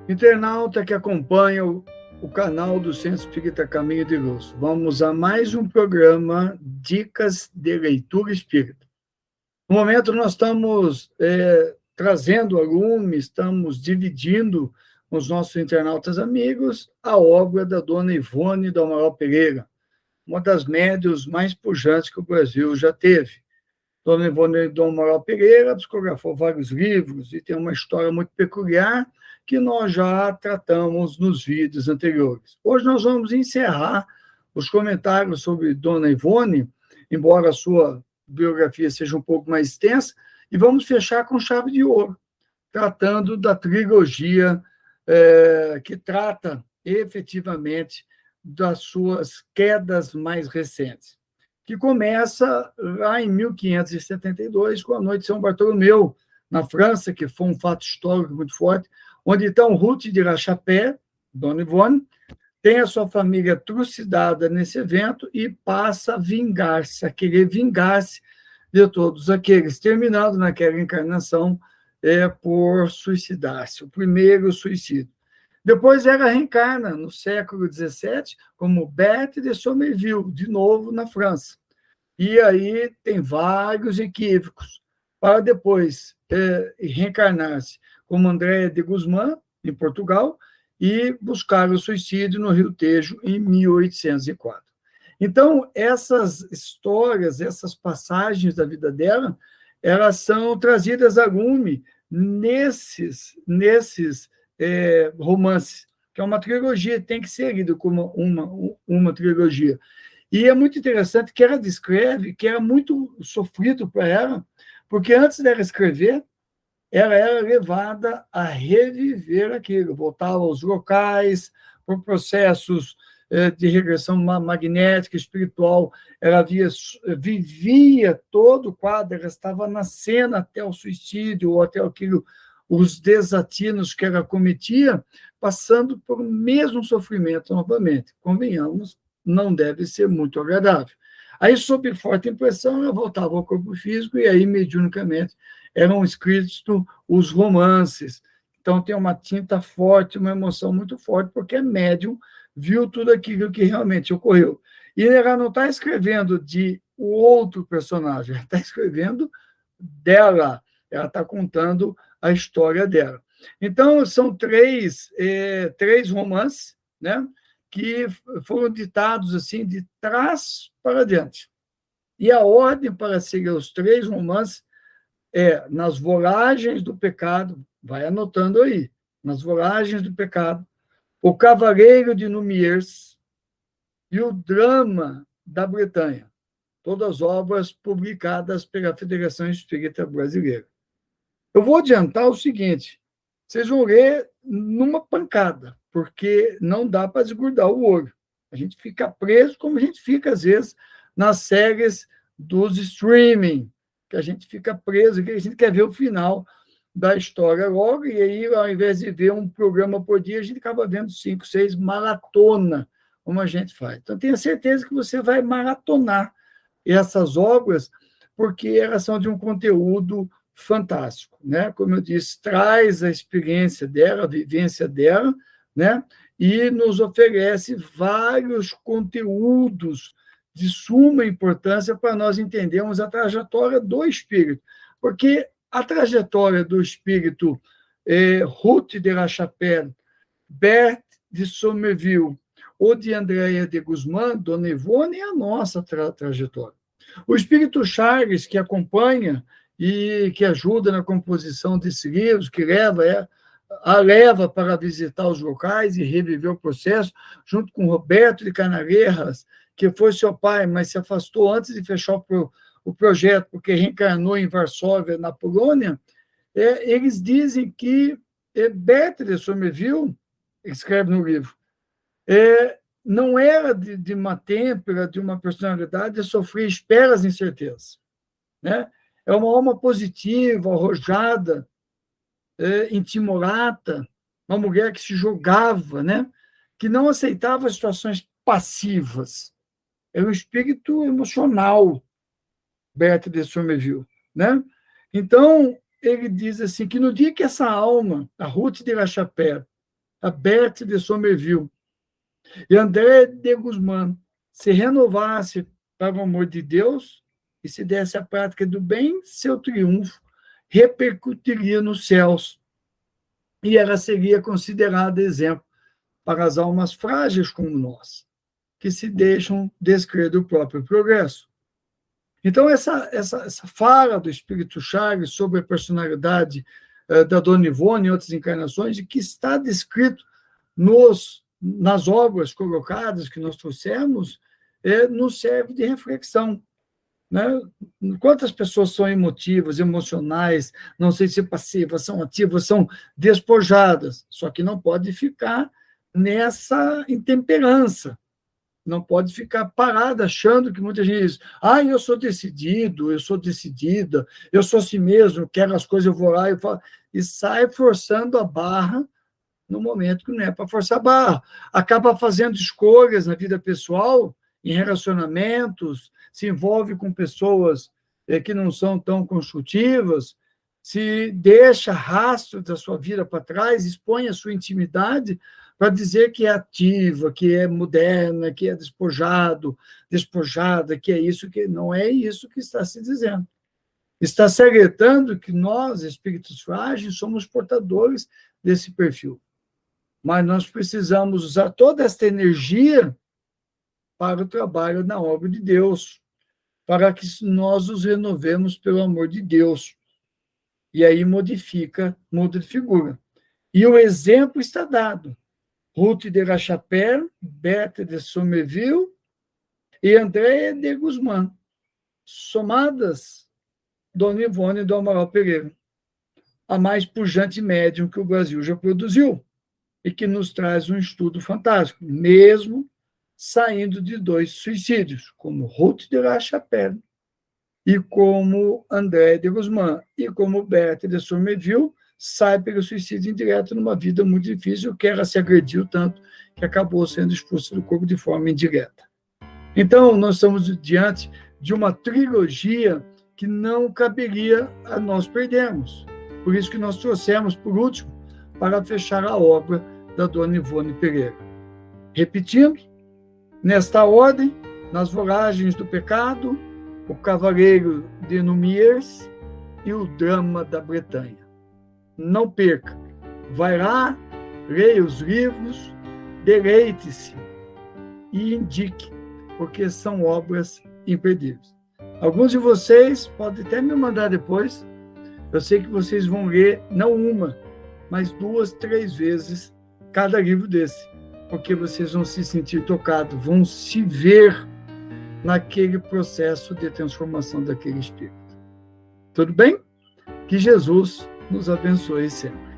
Internauta que acompanha o canal do Centro Espírita Caminho de Luz. Vamos a mais um programa Dicas de Leitura Espírita. No momento, nós estamos trazendo a lume, estamos dividindo com os nossos internautas amigos a obra da dona Ivone do Amaral Pereira, uma das médiuns mais pujantes que o Brasil já teve. Dona Ivone do Amaral Pereira psicografou vários livros e tem uma história muito peculiar que nós já tratamos nos vídeos anteriores. Hoje nós vamos encerrar os comentários sobre Dona Ivone, embora a sua biografia seja um pouco mais extensa, e vamos fechar com chave de ouro, tratando da trilogia que trata efetivamente das suas quedas mais recentes, que começa lá em 1572, com a Noite de São Bartolomeu, na França, que foi um fato histórico muito forte, onde então Ruth de La Chapelle, Dona Ivone, tem a sua família trucidada nesse evento e passa a vingar-se, a querer vingar-se de todos aqueles, terminando naquela encarnação por suicidar-se, o primeiro suicídio. Depois ela reencarna no século XVII como Berthe de Somerville, de novo na França. E aí tem vários equívocos, para depois reencarnar-se como Andréa de Guzmán, em Portugal, e buscar o suicídio no Rio Tejo em 1804. Então, essas histórias, essas passagens da vida dela, elas são trazidas a lume nesses romances, que é uma trilogia, tem que ser lido como uma trilogia. E é muito interessante que ela descreve que era muito sofrido para ela, porque antes dela escrever, ela era levada a reviver aquilo, voltava aos locais, por processos de regressão magnética, espiritual, ela vivia todo o quadro, ela estava na cena até o suicídio, ou até aquilo, os desatinos que ela cometia, passando por o mesmo sofrimento novamente. Convenhamos, não deve ser muito agradável. Aí, sob forte impressão, ela voltava ao corpo físico e aí, mediunicamente, eram escritos os romances. Então, tem uma tinta forte, uma emoção muito forte, porque a médium viu tudo aquilo que realmente ocorreu. E ela não está escrevendo de outro personagem, ela está escrevendo dela, ela está contando a história dela. Então, são três romances, né, que foram ditados assim, de trás para diante. E a ordem para seguir os três romances Nas Voragens do Pecado, vai anotando aí, Nas Voragens do Pecado, O Cavaleiro de Numiers e O Drama da Bretanha, todas obras publicadas pela Federação Espírita Brasileira. Eu vou adiantar o seguinte, vocês vão ler numa pancada, porque não dá para desgrudar o olho. A gente fica preso, como a gente fica, às vezes, nas séries dos streaming, que a gente fica preso, que a gente quer ver o final da história logo, e aí, ao invés de ver um programa por dia, a gente acaba vendo 5, 6 maratona, como a gente faz. Então, tenha certeza que você vai maratonar essas obras, porque elas são de um conteúdo fantástico, né? Como eu disse, traz a experiência dela, a vivência dela, né? E nos oferece vários conteúdos de suma importância para nós entendermos a trajetória do espírito, porque a trajetória do espírito Ruth de La Chapelle, Berthe de Somerville ou de Andréa de Guzmán, Dona Ivone, é a nossa trajetória. O espírito Charles, que acompanha e que ajuda na composição desses livros, que a leva para visitar os locais e reviver o processo, junto com Roberto de Canalejas, que foi seu pai, mas se afastou antes de fechar o projeto, porque reencarnou em Varsóvia, na Polônia. Eles dizem que Berthe de Somerville, escreve no livro, não era de uma têmpera, de uma personalidade, sofrer esperas e incertezas, né? É uma alma positiva, arrojada, intimorata, uma mulher que se jogava, né? Que não aceitava situações passivas. É um espírito emocional, Berthe de Somerville, né? Então, ele diz assim, que no dia que essa alma, a Ruth de La Chapelle, a Berthe de Somerville e André de Guzmán se renovasse para o amor de Deus e se desse a prática do bem, seu triunfo repercutiria nos céus e ela seria considerada exemplo para as almas frágeis como nós, que se deixam descrer do próprio progresso. Então, essa fala do Espírito Chagas sobre a personalidade da Dona Ivone em outras encarnações, e que está descrito nas obras colocadas que nós trouxemos, nos serve de reflexão. Né? Quantas pessoas são emotivas, emocionais, não sei se passivas, são ativas, são despojadas, só que não pode ficar nessa intemperança, não pode ficar parada achando que muita gente diz, eu sou decidido, eu sou decidida, eu sou assim mesmo, quero as coisas, eu vou lá e sai forçando a barra no momento que não é para forçar a barra. Acaba fazendo escolhas na vida pessoal, em relacionamentos, se envolve com pessoas que não são tão construtivas, se deixa rastro da sua vida para trás, expõe a sua intimidade para dizer que é ativa, que é moderna, que é despojada, que é isso, que não é isso que está se dizendo. Está se alertando que nós, espíritos frágeis, somos portadores desse perfil. Mas nós precisamos usar toda esta energia para o trabalho na obra de Deus, para que nós nos renovemos pelo amor de Deus. E aí muda de figura. E o exemplo está dado. Ruth de la Chapelle, Berthe de Somerville e André de Guzmán, somadas Dona Ivone do Amaral Pereira, a mais pujante médium que o Brasil já produziu e que nos traz um estudo fantástico, mesmo saindo de 2 suicídios, como Ruth de la Chapelle e como André de Guzmán, e como Berthe de Somerville, sai pelo suicídio indireto numa vida muito difícil, que ela se agrediu tanto que acabou sendo expulsa do corpo de forma indireta. Então, nós estamos diante de uma trilogia que não caberia a nós perdermos. Por isso que nós trouxemos, por último, para fechar a obra da Dona Ivone Pereira. Repetindo, nesta ordem, Nas Voragens do Pecado, O Cavaleiro de Numiers e O Drama da Bretanha. Não perca, vai lá, leia os livros, deleite-se e indique, porque são obras imperdíveis. Alguns de vocês podem até me mandar depois, eu sei que vocês vão ler, não uma, mas 2, 3 vezes cada livro desse, porque vocês vão se sentir tocados, vão se ver naquele processo de transformação daquele espírito. Tudo bem? Que Jesus nos abençoe sempre.